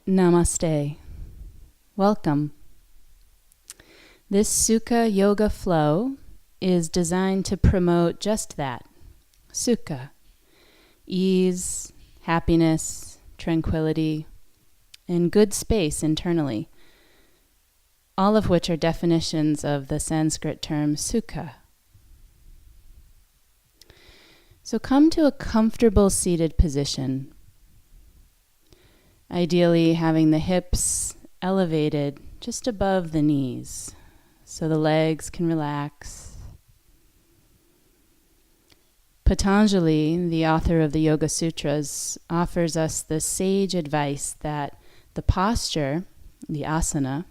Namaste. Welcome. This Sukha Yoga flow is designed to promote just that, sukha, ease, happiness, tranquility, and good space internally, all of which are definitions of the Sanskrit term sukha. So come to a comfortable seated position, ideally having the hips elevated just above the knees so the legs can relax. Patanjali, the author of the Yoga Sutras, offers us the sage advice that the posture, the asana,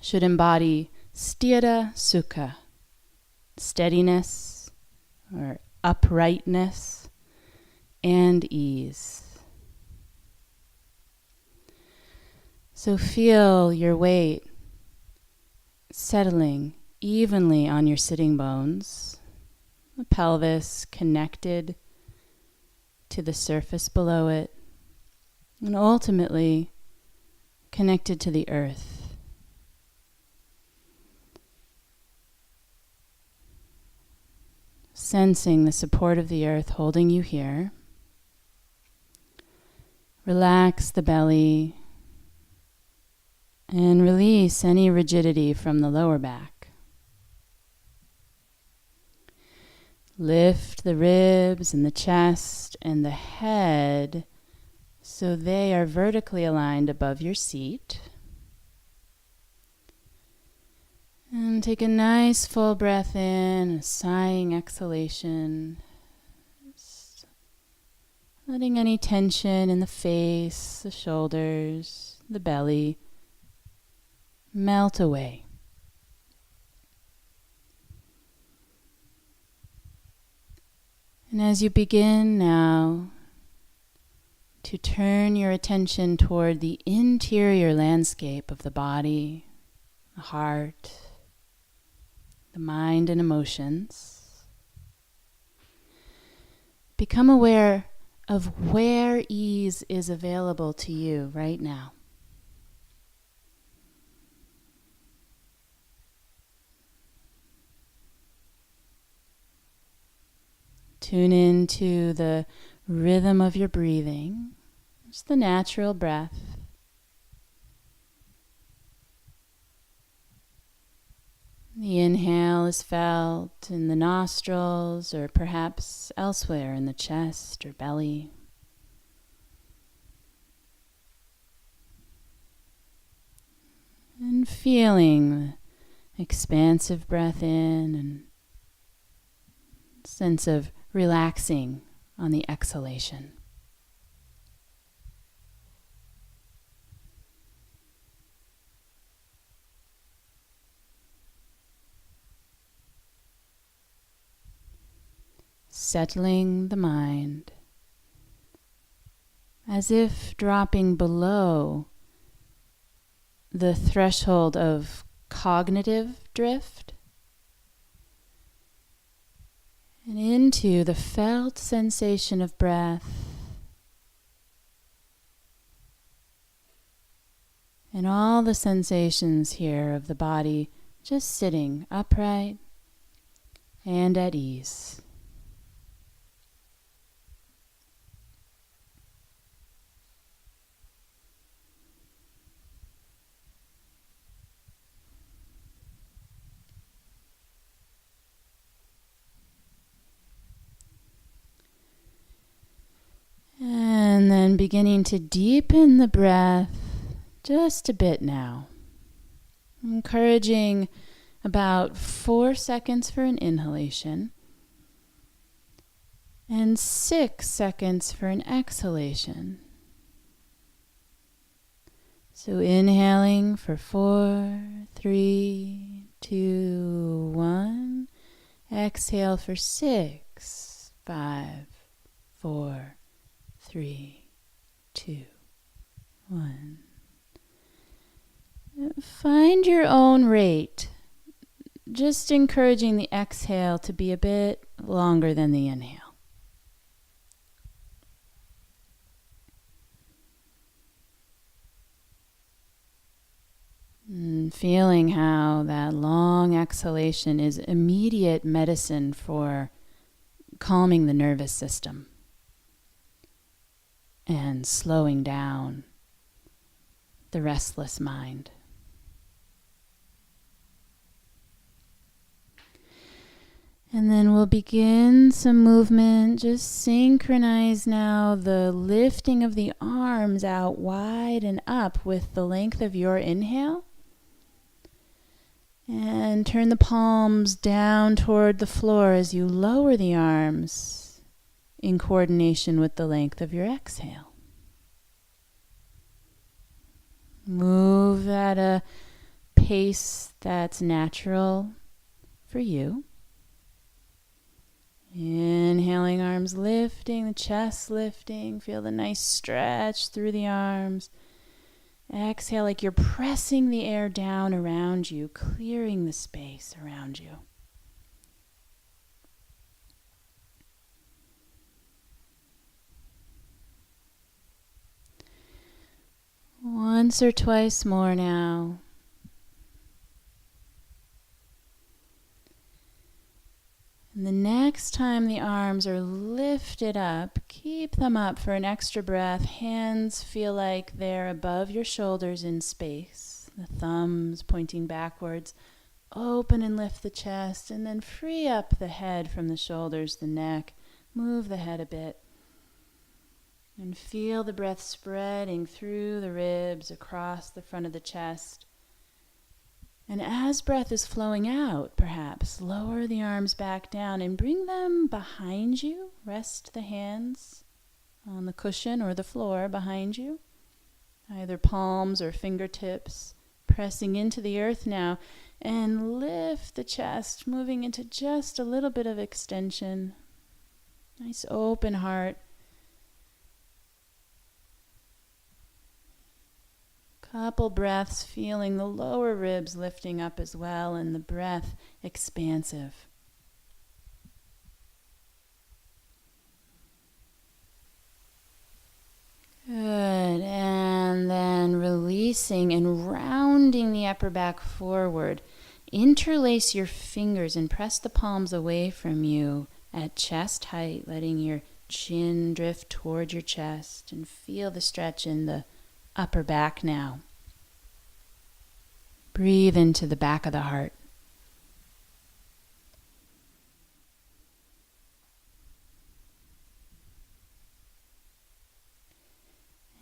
should embody sthira sukha, steadiness or uprightness and ease. So feel your weight settling evenly on your sitting bones, the pelvis connected to the surface below it, and ultimately connected to the earth. Sensing the support of the earth holding you here. Relax the belly and release any rigidity from the lower back. Lift the ribs and the chest and the head so they are vertically aligned above your seat. And take a nice full breath in, a sighing exhalation. Just letting any tension in the face, the shoulders, the belly melt away. And as you begin now to turn your attention toward the interior landscape of the body, the heart, the mind and emotions, become aware of where ease is available to you right now. Tune into the rhythm of your breathing, just the natural breath. The inhale is felt in the nostrils or perhaps elsewhere in the chest or belly. And feeling the expansive breath in and sense of relaxing on the exhalation. Settling the mind as if dropping below the threshold of cognitive drift and into the felt sensation of breath and all the sensations here of the body just sitting upright and at ease. And then beginning to deepen the breath just a bit now. Encouraging about 4 seconds for an inhalation and 6 seconds for an exhalation. So inhaling for 4, 3, 2, 1. Exhale for 6, 5, 4, 3, 2, 1. Find your own rate, just encouraging the exhale to be a bit longer than the inhale. Feeling how that long exhalation is immediate medicine for calming the nervous system and slowing down the restless mind. And then we'll begin some movement. Just synchronize now the lifting of the arms out wide and up with the length of your inhale. And turn the palms down toward the floor as you lower the arms in coordination with the length of your exhale. Move at a pace that's natural for you. Inhaling, arms lifting, the chest lifting. Feel the nice stretch through the arms. Exhale like you're pressing the air down around you, clearing the space around you. Once or twice more now. And the next time the arms are lifted up, keep them up for an extra breath. Hands feel like they're above your shoulders in space. The thumbs pointing backwards. Open and lift the chest, and then free up the head from the shoulders, the neck. Move the head a bit. And feel the breath spreading through the ribs, across the front of the chest. And as breath is flowing out, perhaps lower the arms back down and bring them behind you. Rest the hands on the cushion or the floor behind you, either palms or fingertips, pressing into the earth now. And lift the chest, moving into just a little bit of extension. Nice open heart. Couple breaths, feeling the lower ribs lifting up as well, and the breath expansive. Good, and then releasing and rounding the upper back forward. Interlace your fingers and press the palms away from you at chest height, letting your chin drift toward your chest, and feel the stretch in the upper back now. Breathe into the back of the heart.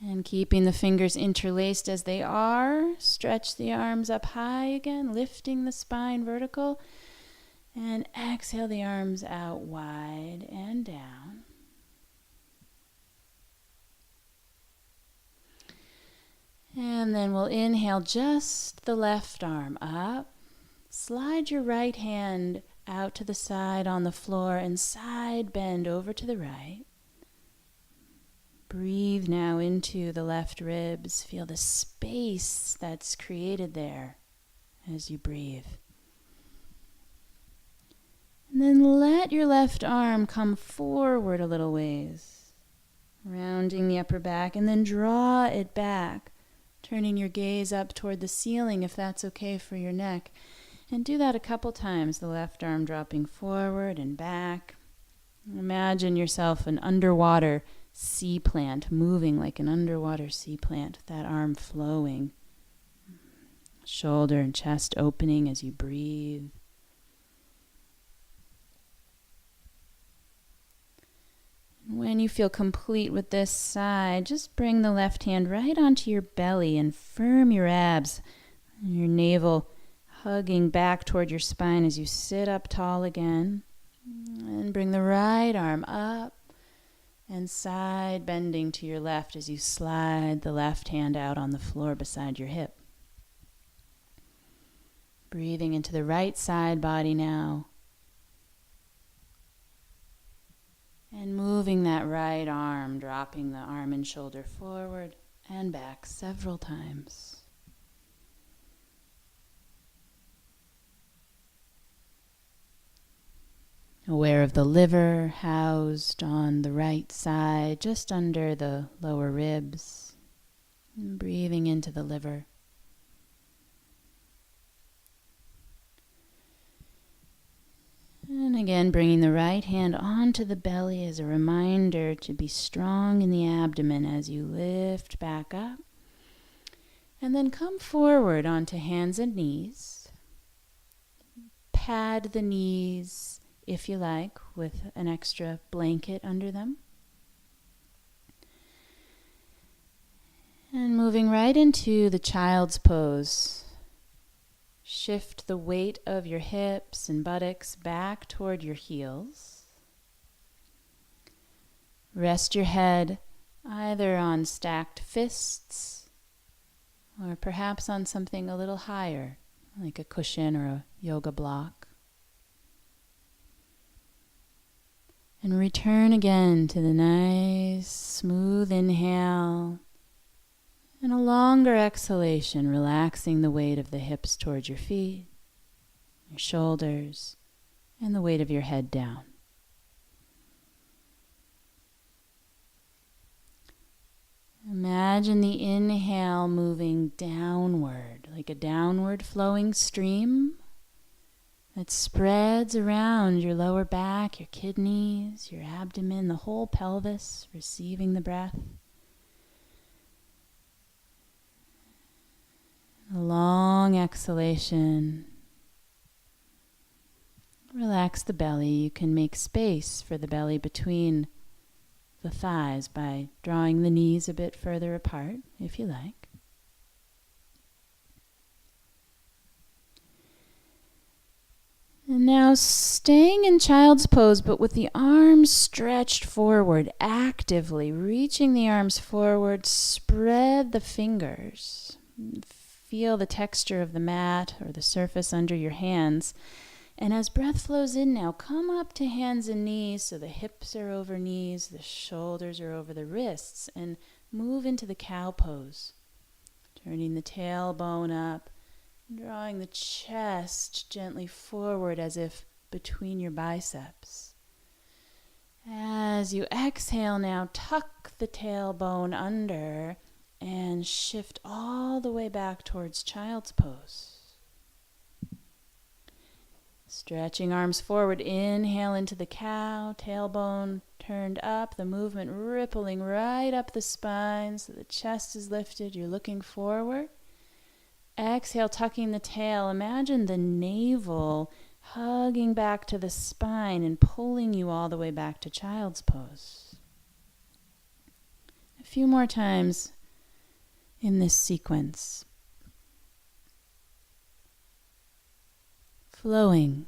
And keeping the fingers interlaced as they are, stretch the arms up high again, lifting the spine vertical. And exhale the arms out wide and down. And then we'll inhale just the left arm up. Slide your right hand out to the side on the floor and side bend over to the right. Breathe now into the left ribs. Feel the space that's created there as you breathe. And then let your left arm come forward a little ways, rounding the upper back, and then draw it back. Turning your gaze up toward the ceiling if that's okay for your neck. And do that a couple times, the left arm dropping forward and back. Imagine yourself an underwater sea plant, moving like an underwater sea plant, that arm flowing. Shoulder and chest opening as you breathe. When you feel complete with this side, just bring the left hand right onto your belly and firm your abs, your navel hugging back toward your spine as you sit up tall again. And bring the right arm up and side bending to your left as you slide the left hand out on the floor beside your hip. Breathing into the right side body now. And moving that right arm, dropping the arm and shoulder forward and back several times. Aware of the liver housed on the right side, just under the lower ribs. And breathing into the liver. And again, bringing the right hand onto the belly as a reminder to be strong in the abdomen as you lift back up. And then come forward onto hands and knees. Pad the knees, if you like, with an extra blanket under them. And moving right into the child's pose. Shift the weight of your hips and buttocks back toward your heels. Rest your head either on stacked fists or perhaps on something a little higher, like a cushion or a yoga block. And return again to the nice, smooth inhale and a longer exhalation, relaxing the weight of the hips towards your feet, your shoulders, and the weight of your head down. Imagine the inhale moving downward, like a downward flowing stream that spreads around your lower back, your kidneys, your abdomen, the whole pelvis, receiving the breath. A long exhalation. Relax the belly. You can make space for the belly between the thighs by drawing the knees a bit further apart, if you like. And now staying in child's pose, but with the arms stretched forward, actively reaching the arms forward, spread the fingers. Feel the texture of the mat or the surface under your hands. And as breath flows in now, come up to hands and knees so the hips are over knees, the shoulders are over the wrists, and move into the cow pose. Turning the tailbone up, drawing the chest gently forward as if between your biceps. As you exhale now, tuck the tailbone under and shift all the way back towards child's pose. Stretching arms forward, inhale into the cow, tailbone turned up, the movement rippling right up the spine so the chest is lifted, you're looking forward. Exhale, tucking the tail. Imagine the navel hugging back to the spine and pulling you all the way back to child's pose. A few more times in this sequence. Flowing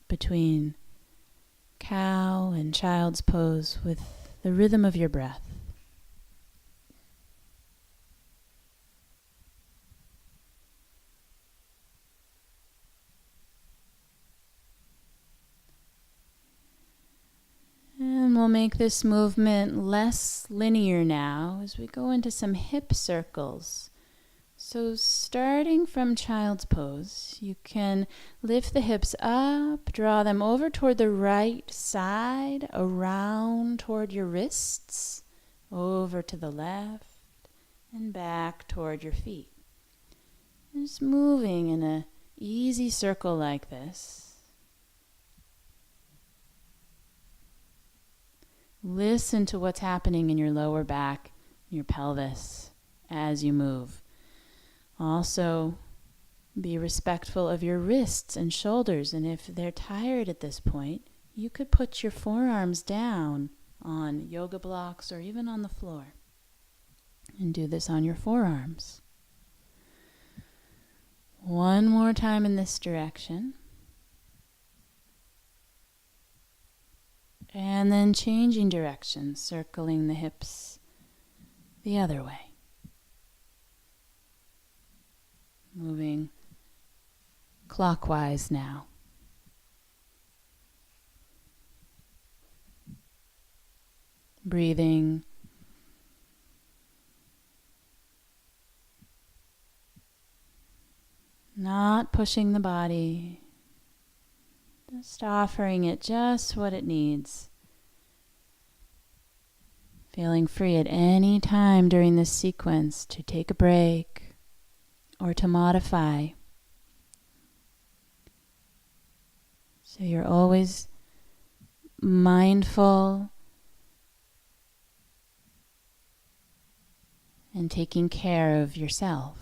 between cow and child's pose with the rhythm of your breath. And we'll make this movement less linear now as we go into some hip circles. So starting from child's pose, you can lift the hips up, draw them over toward the right side, around toward your wrists, over to the left, and back toward your feet. Just moving in an easy circle like this. Listen to what's happening in your lower back, your pelvis, as you move. Also, be respectful of your wrists and shoulders, and if they're tired at this point, you could put your forearms down on yoga blocks or even on the floor. And do this on your forearms. One more time in this direction. And then changing direction, circling the hips the other way. Moving clockwise now. Breathing. Not pushing the body. Just offering it just what it needs. Feeling free at any time during this sequence to take a break or to modify. So you're always mindful and taking care of yourself.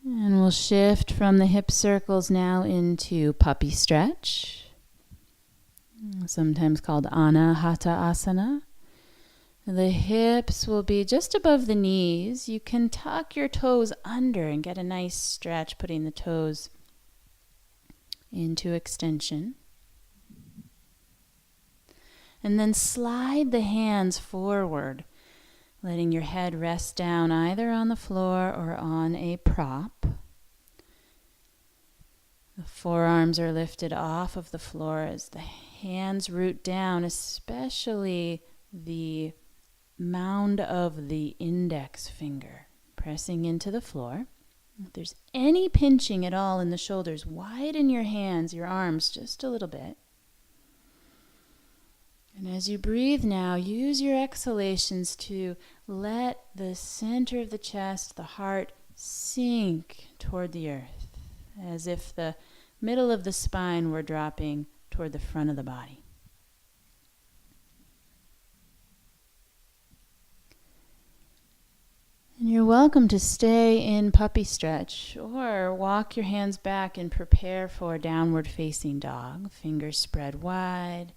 And we'll shift from the hip circles now into puppy stretch, sometimes called Anahata Asana. The hips will be just above the knees. You can tuck your toes under and get a nice stretch, putting the toes into extension. And then slide the hands forward, letting your head rest down either on the floor or on a prop. The forearms are lifted off of the floor as the hands root down, especially the mound of the index finger, pressing into the floor. If there's any pinching at all in the shoulders, widen your hands, your arms just a little bit. And as you breathe now, use your exhalations to let the center of the chest, the heart, sink toward the earth, as if the middle of the spine were dropping toward the front of the body. And you're welcome to stay in puppy stretch or walk your hands back and prepare for downward facing dog. Fingers spread wide.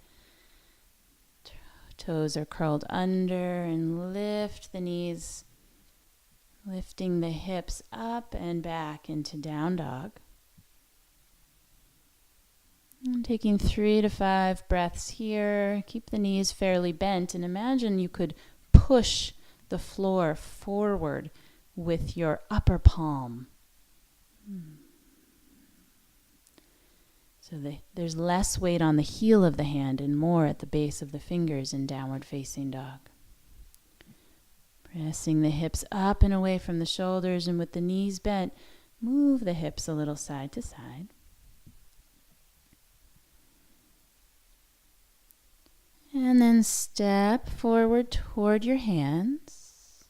Toes are curled under, and lift the knees, lifting the hips up and back into down dog. And taking 3 to 5 breaths here. Keep the knees fairly bent, and imagine you could push the floor forward with your upper palm. So there's less weight on the heel of the hand and more at the base of the fingers in downward facing dog. Pressing the hips up and away from the shoulders, and with the knees bent, move the hips a little side to side. And then step forward toward your hands.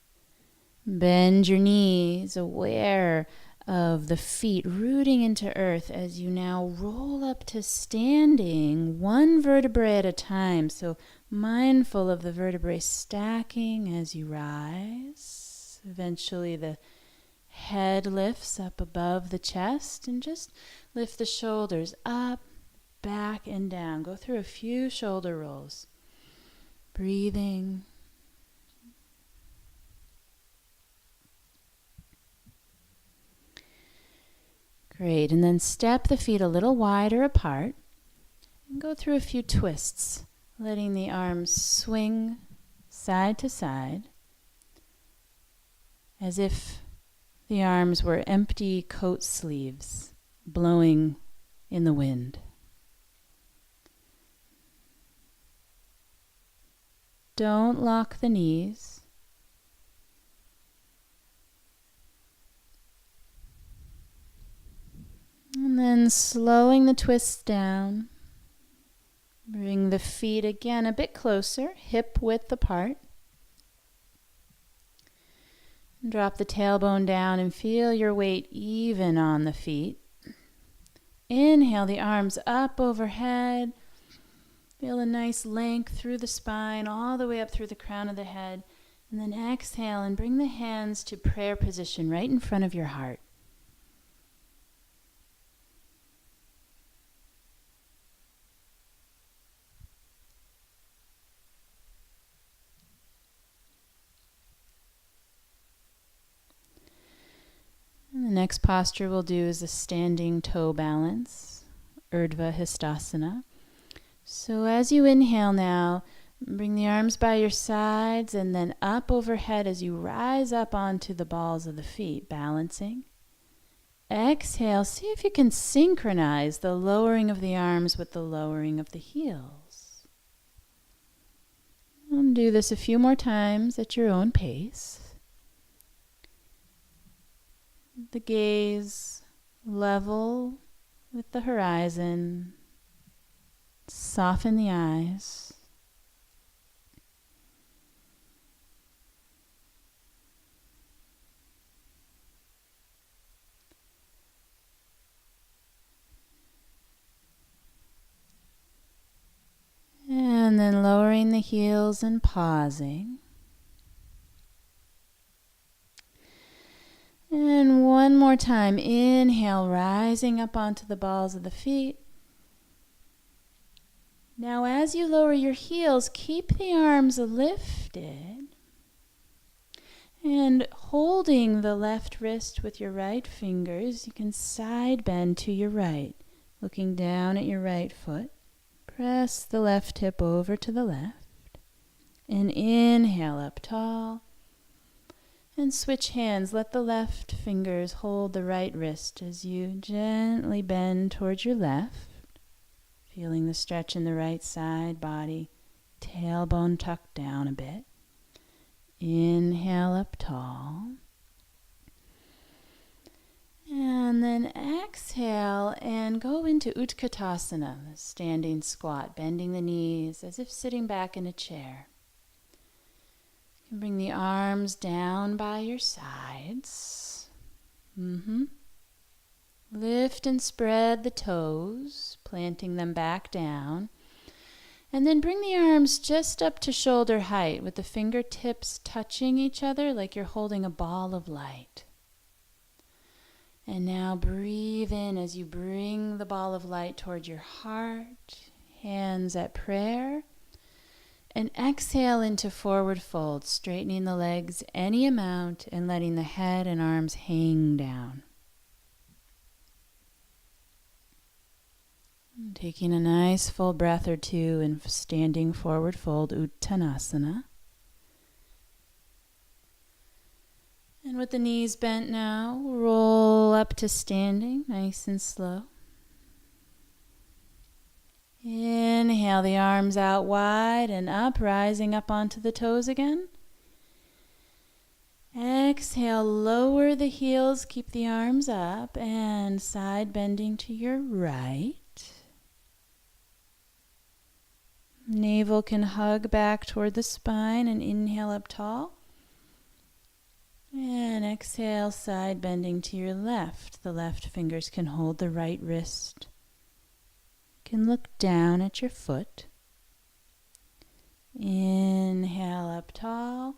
Bend your knees, aware of the feet rooting into earth as you now roll up to standing, one vertebrae at a time. So mindful of the vertebrae stacking as you rise. Eventually the head lifts up above the chest, and just lift the shoulders up, back, and down. Go through a few shoulder rolls. Breathing. Great, and then step the feet a little wider apart and go through a few twists, letting the arms swing side to side as if the arms were empty coat sleeves blowing in the wind. Don't lock the knees. And then slowing the twists down, bring the feet again a bit closer, hip width apart. Drop the tailbone down and feel your weight even on the feet. Inhale the arms up overhead. Feel a nice length through the spine, all the way up through the crown of the head. And then exhale and bring the hands to prayer position right in front of your heart. And the next posture we'll do is a standing toe balance, Urdhva Hastasana. So as you inhale now, bring the arms by your sides and then up overhead as you rise up onto the balls of the feet, balancing. Exhale, see if you can synchronize the lowering of the arms with the lowering of the heels. And do this a few more times at your own pace. The gaze level with the horizon. Soften the eyes. heels and pausing. And one more time, inhale, rising up onto the balls of the feet. Now as you lower your heels, keep the arms lifted and holding the left wrist with your right fingers. You can side bend to your right, looking down at your right foot. Press the left hip over to the left and inhale up tall. And switch hands. Let the left fingers hold the right wrist as you gently bend towards your left. Feeling the stretch in the right side body. Tailbone tucked down a bit. Inhale up tall. And then exhale and go into Utkatasana, the standing squat, bending the knees as if sitting back in a chair. You can bring the arms down by your sides. Lift and spread the toes, planting them back down. And then bring the arms just up to shoulder height with the fingertips touching each other like you're holding a ball of light. And now breathe in as you bring the ball of light toward your heart, hands at prayer. And exhale into forward fold, straightening the legs any amount and letting the head and arms hang down. And taking a nice full breath or two in standing forward fold, Uttanasana. And with the knees bent now, roll up to standing, nice and slow. Inhale the arms out wide and up, rising up onto the toes again. Exhale, lower the heels, keep the arms up and side bending to your right. Navel can hug back toward the spine and inhale up tall. And exhale, side bending to your left. The left fingers can hold the right wrist. Can look down at your foot. Inhale up tall.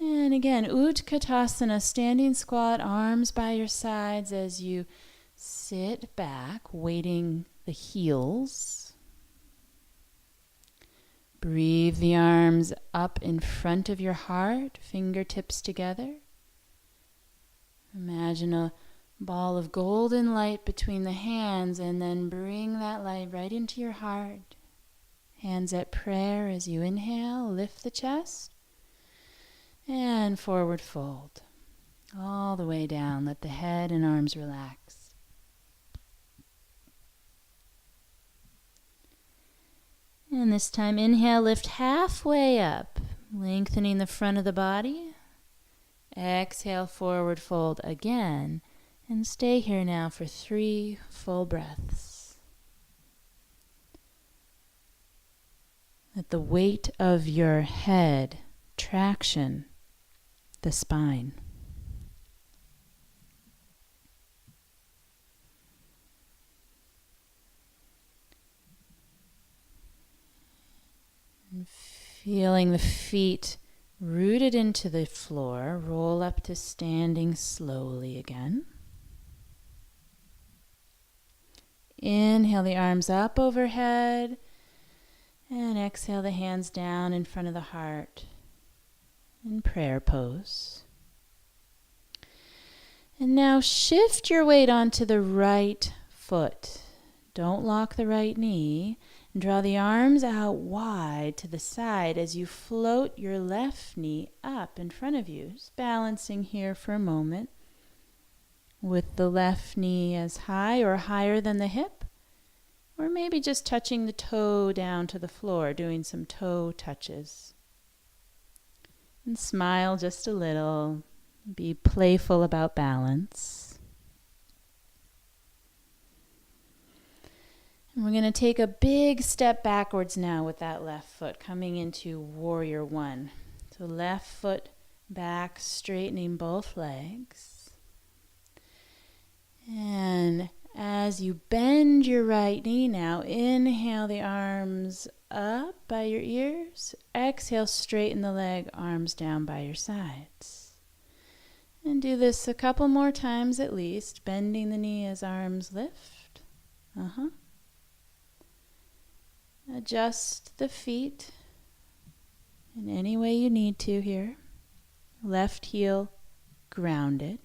And again, Utkatasana, standing squat, arms by your sides as you sit back, weighting the heels. Breathe the arms up in front of your heart, fingertips together. Imagine a ball of golden light between the hands, and then bring that light right into your heart. Hands at prayer as you inhale, lift the chest, and forward fold. All the way down, let the head and arms relax. And this time, inhale, lift halfway up, lengthening the front of the body. Exhale, forward fold again. And stay here now for 3 full breaths. Let the weight of your head traction the spine. And feeling the feet rooted into the floor, roll up to standing slowly again. Inhale the arms up overhead and exhale the hands down in front of the heart in prayer pose. And now shift your weight onto the right foot. Don't lock the right knee. And draw the arms out wide to the side as you float your left knee up in front of you. Just balancing here for a moment. With the left knee as high or higher than the hip, or maybe just touching the toe down to the floor, doing some toe touches. And smile just a little, be playful about balance. And we're going to take a big step backwards now with that left foot, coming into Warrior One. So left foot back, straightening both legs. And As you bend your right knee now, inhale the arms up by your ears. Exhale, straighten the leg, arms down by your sides. And do this a couple more times at least, bending the knee as arms lift. Adjust the feet in any way you need to here. Left heel grounded.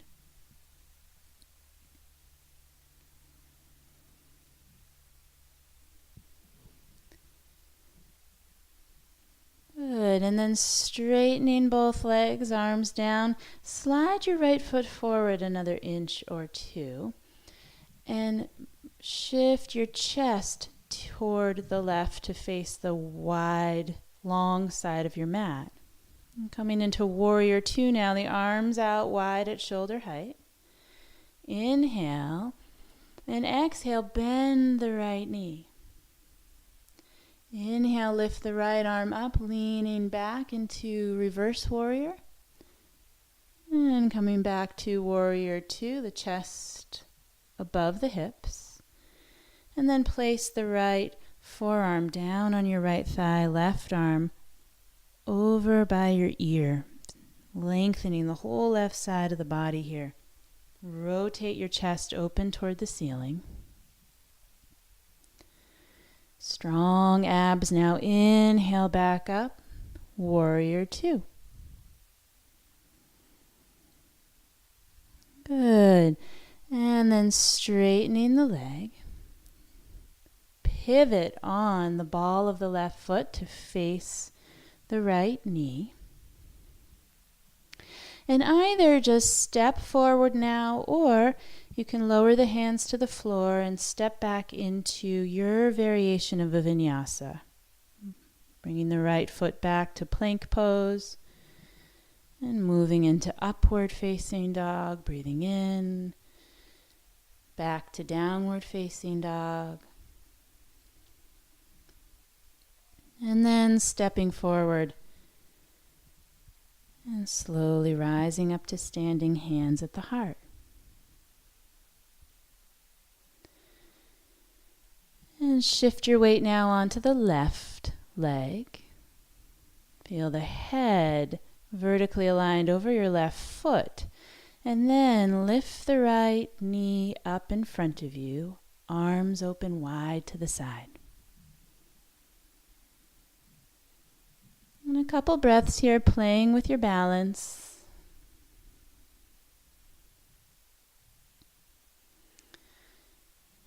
Good, and then straightening both legs, arms down. Slide your right foot forward another inch or two. And shift your chest toward the left to face the wide, long side of your mat. And coming into Warrior Two now, the arms out wide at shoulder height. Inhale, and exhale, bend the right knee. Inhale, lift the right arm up, leaning back into Reverse Warrior. And coming back to Warrior Two, the chest above the hips. And then place the right forearm down on your right thigh, left arm over by your ear, lengthening the whole left side of the body here. Rotate your chest open toward the ceiling. Strong abs now. Inhale back up. Warrior Two. Good. And then straightening the leg. Pivot on the ball of the left foot to face the right knee. And either just step forward now, or you can lower the hands to the floor and step back into your variation of a vinyasa. Bringing the right foot back to plank pose and moving into upward facing dog, breathing in, back to downward facing dog. And then stepping forward and slowly rising up to standing, hands at the heart. And shift your weight now onto the left leg. Feel the head vertically aligned over your left foot. And then lift the right knee up in front of you, arms open wide to the side. And a couple breaths here, playing with your balance.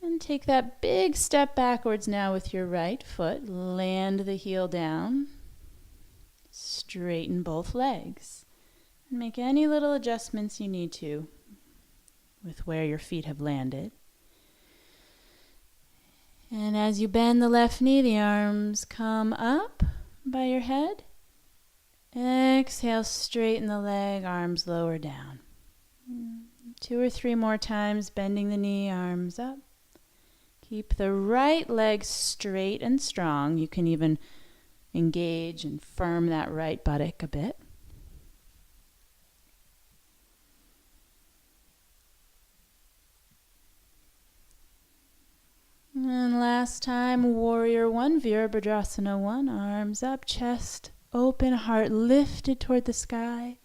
And take that big step backwards now with your right foot. Land the heel down. Straighten both legs. And make any little adjustments you need to with where your feet have landed. And as you bend the left knee, the arms come up by your head. Exhale, straighten the leg, arms lower down. 2 or 3 more times, bending the knee, arms up. Keep the right leg straight and strong. You can even engage and firm that right buttock a bit. And last time, Warrior One, Virabhadrasana 1, arms up, chest open, heart lifted toward the sky.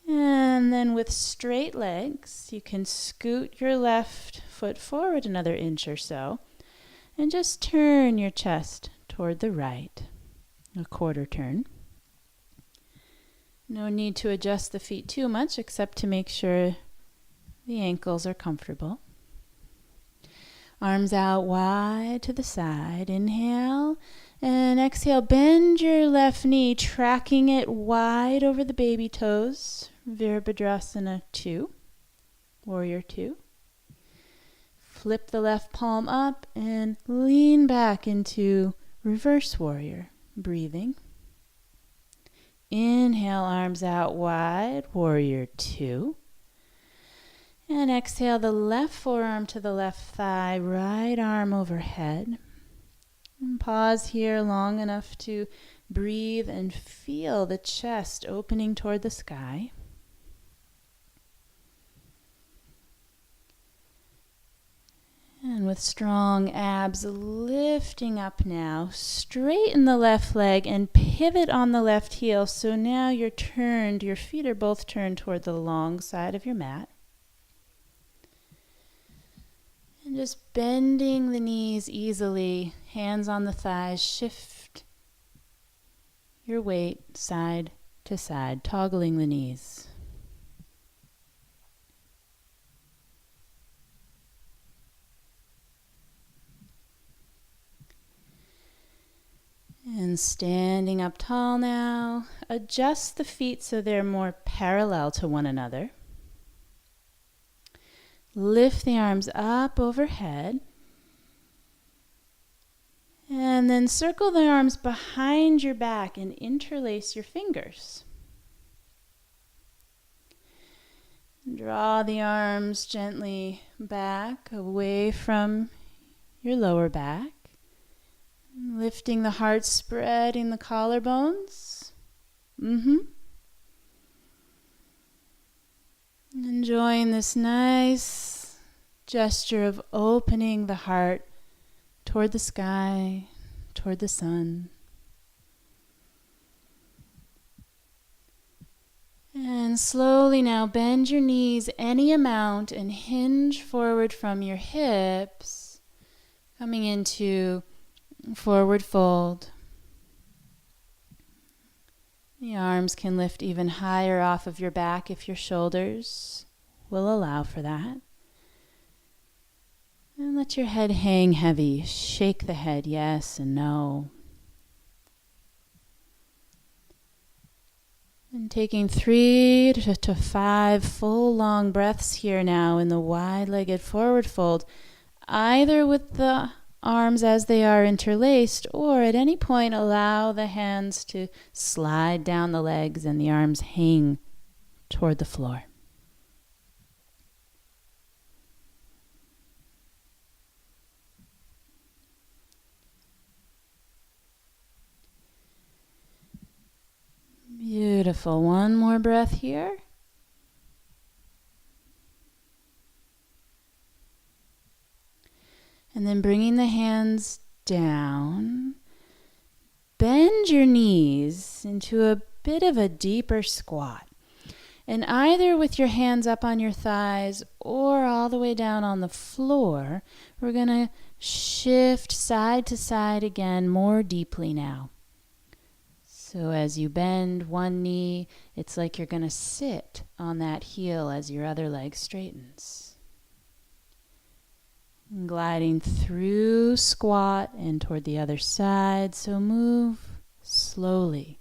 And then with straight legs, you can scoot your left foot forward another inch or so. And just turn your chest toward the right, a quarter turn. No need to adjust the feet too much, except to make sure the ankles are comfortable. Arms out wide to the side. Inhale and exhale. Bend your left knee, tracking it wide over the baby toes. Virabhadrasana 2, Warrior Two. Flip the left palm up and lean back into Reverse Warrior. Breathing. Inhale, arms out wide, Warrior Two. And exhale, the left forearm to the left thigh, right arm overhead. And pause here long enough to breathe and feel the chest opening toward the sky. And with strong abs lifting up now, straighten the left leg and pivot on the left heel. So now you're turned, your feet are both turned toward the long side of your mat. And just bending the knees easily, hands on the thighs, shift your weight side to side, toggling the knees. And standing up tall now, adjust the feet so they're more parallel to one another. Lift the arms up overhead. And then circle the arms behind your back and interlace your fingers. Draw the arms gently back away from your lower back. Lifting the heart, spreading the collarbones. Enjoying this nice gesture of opening the heart toward the sky, toward the sun. And slowly now bend your knees any amount and hinge forward from your hips, coming into forward fold. The arms can lift even higher off of your back if your shoulders will allow for that. And let your head hang heavy. Shake the head, yes and no. And taking 3 to 5 full long breaths here now in the wide-legged forward fold, either with the arms as they are interlaced, or at any point allow the hands to slide down the legs and the arms hang toward the floor. Beautiful. One more breath here. And then bringing the hands down, bend your knees into a bit of a deeper squat. And either with your hands up on your thighs or all the way down on the floor, we're going to shift side to side again more deeply now. So as you bend one knee, it's like you're going to sit on that heel as your other leg straightens. Gliding through squat and toward the other side. So move slowly,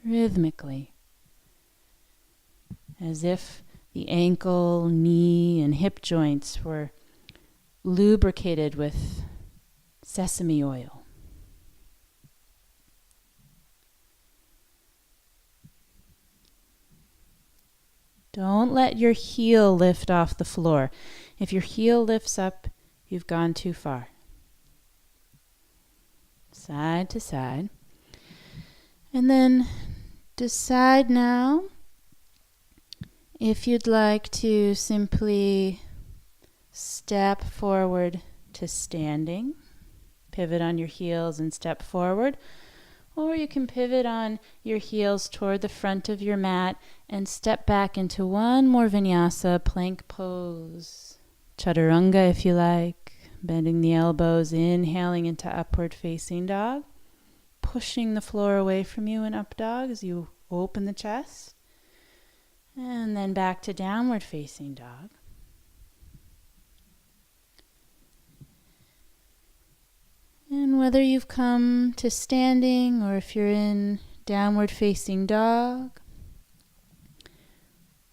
rhythmically, as if the ankle, knee, and hip joints were lubricated with sesame oil. Don't let your heel lift off the floor. If your heel lifts up, you've gone too far. Side to side. And then decide now if you'd like to simply step forward to standing, pivot on your heels and step forward, or you can pivot on your heels toward the front of your mat and step back into one more vinyasa, plank pose. Chaturanga if you like, bending the elbows, inhaling into upward facing dog, pushing the floor away from you in up dog as you open the chest, and then back to downward facing dog. And whether you've come to standing or if you're in downward facing dog,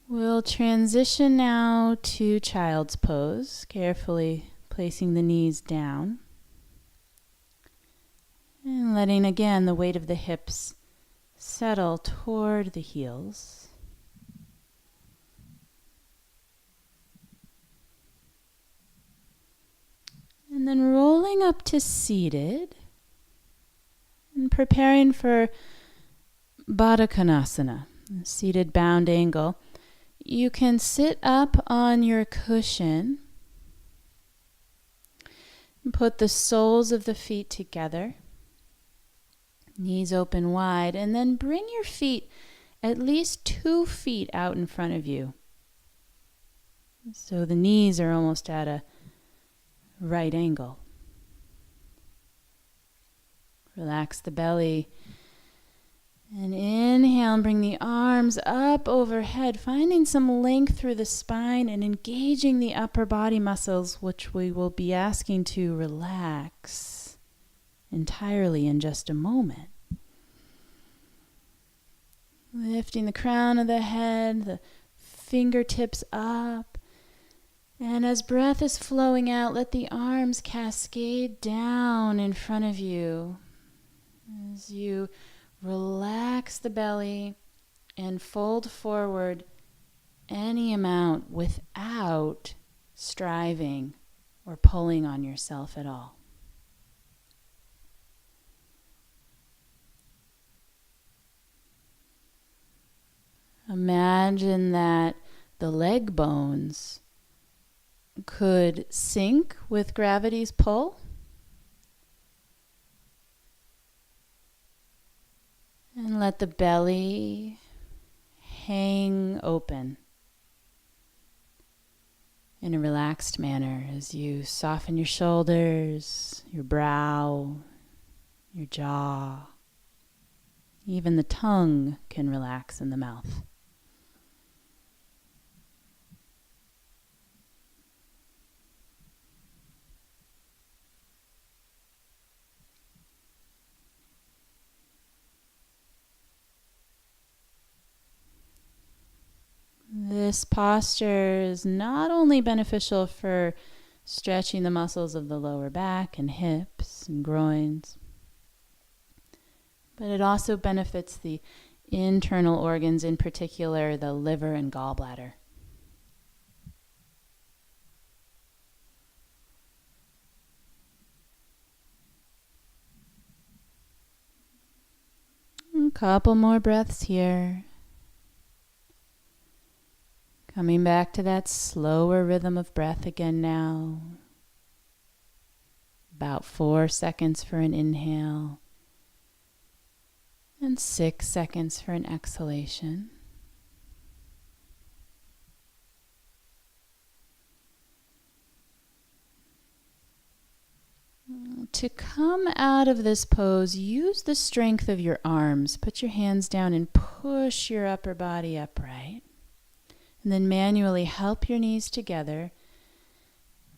we'll transition now to child's pose, carefully placing the knees down and letting again the weight of the hips settle toward the heels. And then rolling up to seated and preparing for Baddha Konasana, seated bound angle. You can sit up on your cushion Put the soles of the feet together, knees open wide, and then bring your feet at least 2 feet out in front of you. So the knees are almost at a right angle. Relax the belly. And inhale and bring the arms up overhead, finding some length through the spine and engaging the upper body muscles, which we will be asking to relax entirely in just a moment. Lifting the crown of the head, the fingertips up. And as breath is flowing out, let the arms cascade down in front of you. As you relax the belly and fold forward any amount without striving or pulling on yourself at all. Imagine that the leg bones could sink with gravity's pull. And let the belly hang open in a relaxed manner as you soften your shoulders, your brow, your jaw. Even the tongue can relax in the mouth. This posture is not only beneficial for stretching the muscles of the lower back and hips and groins, but it also benefits the internal organs, in particular the liver and gallbladder. A couple more breaths here. Coming back to that slower rhythm of breath again now. About 4 seconds for an inhale and 6 seconds for an exhalation. To come out of this pose, use the strength of your arms. Put your hands down and push your upper body upright. And then manually help your knees together.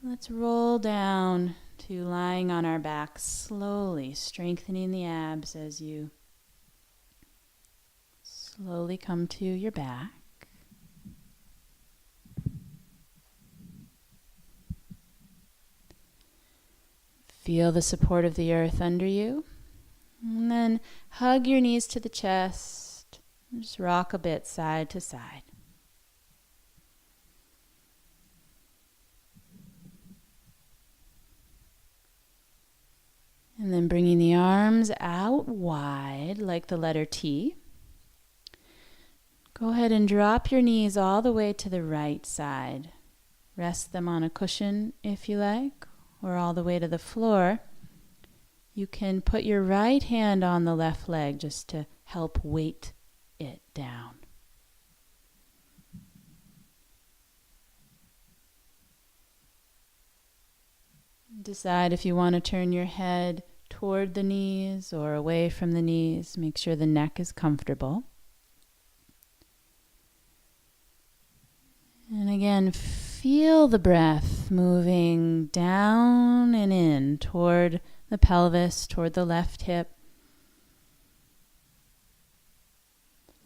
Let's roll down to lying on our backs, slowly strengthening the abs as you slowly come to your back. Feel the support of the earth under you. And then hug your knees to the chest. Just rock a bit side to side. And then bringing the arms out wide like the letter T. Go ahead and drop your knees all the way to the right side. Rest them on a cushion if you like, or all the way to the floor. You can put your right hand on the left leg just to help weight it down. Decide if you want to turn your head toward the knees or away from the knees. Make sure the neck is comfortable. And again, feel the breath moving down and in toward the pelvis, toward the left hip.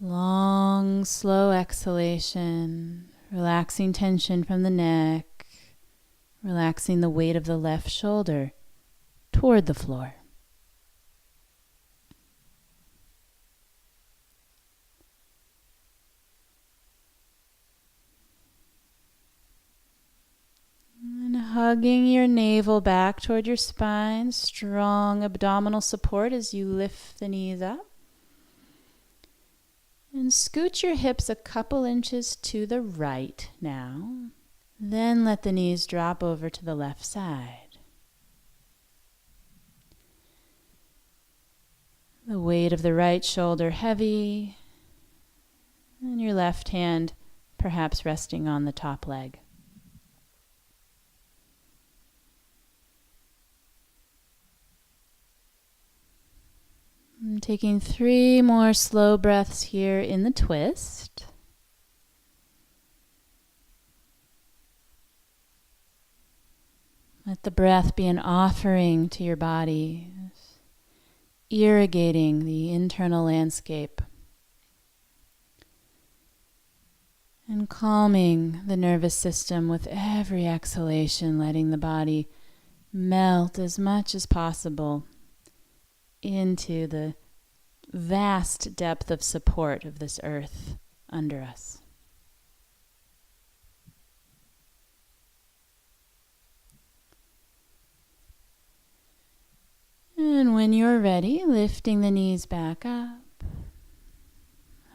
Long, slow exhalation, relaxing tension from the neck, relaxing the weight of the left shoulder toward the floor. And hugging your navel back toward your spine, strong abdominal support as you lift the knees up. And scoot your hips a couple inches to the right now. Then let the knees drop over to the left side. The weight of the right shoulder heavy, and your left hand perhaps resting on the top leg. I'm taking 3 more slow breaths here in the twist. Let the breath be an offering to your body, irrigating the internal landscape and calming the nervous system with every exhalation, letting the body melt as much as possible into the vast depth of support of this earth under us. And when you're ready, lifting the knees back up,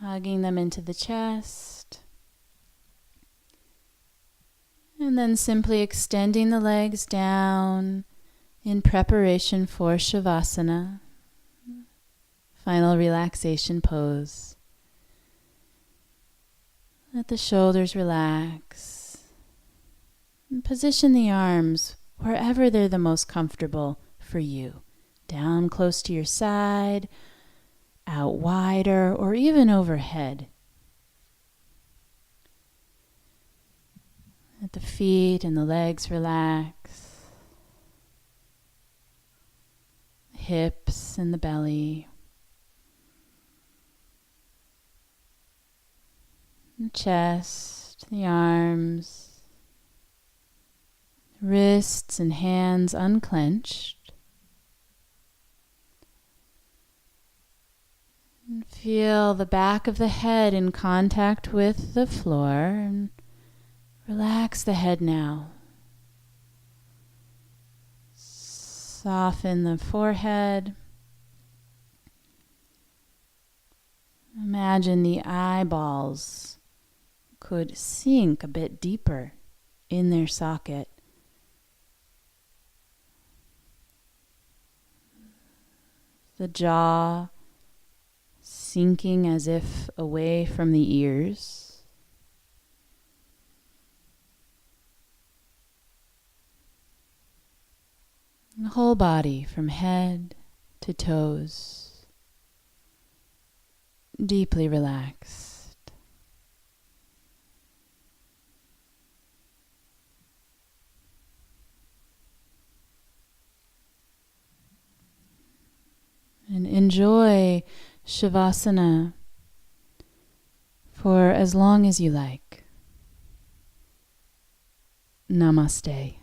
hugging them into the chest, and then simply extending the legs down in preparation for Shavasana, final relaxation pose. Let the shoulders relax. And position the arms wherever they're the most comfortable for you. Down close to your side, out wider, or even overhead. Let the feet and the legs relax. The hips and the belly. The chest, the arms, wrists and hands unclenched. And feel the back of the head in contact with the floor, and relax the head now. Soften the forehead. Imagine the eyeballs could sink a bit deeper in their socket. The jaw sinking as if away from the ears. The whole body from head to toes, deeply relaxed. And enjoy Shavasana for as long as you like. Namaste.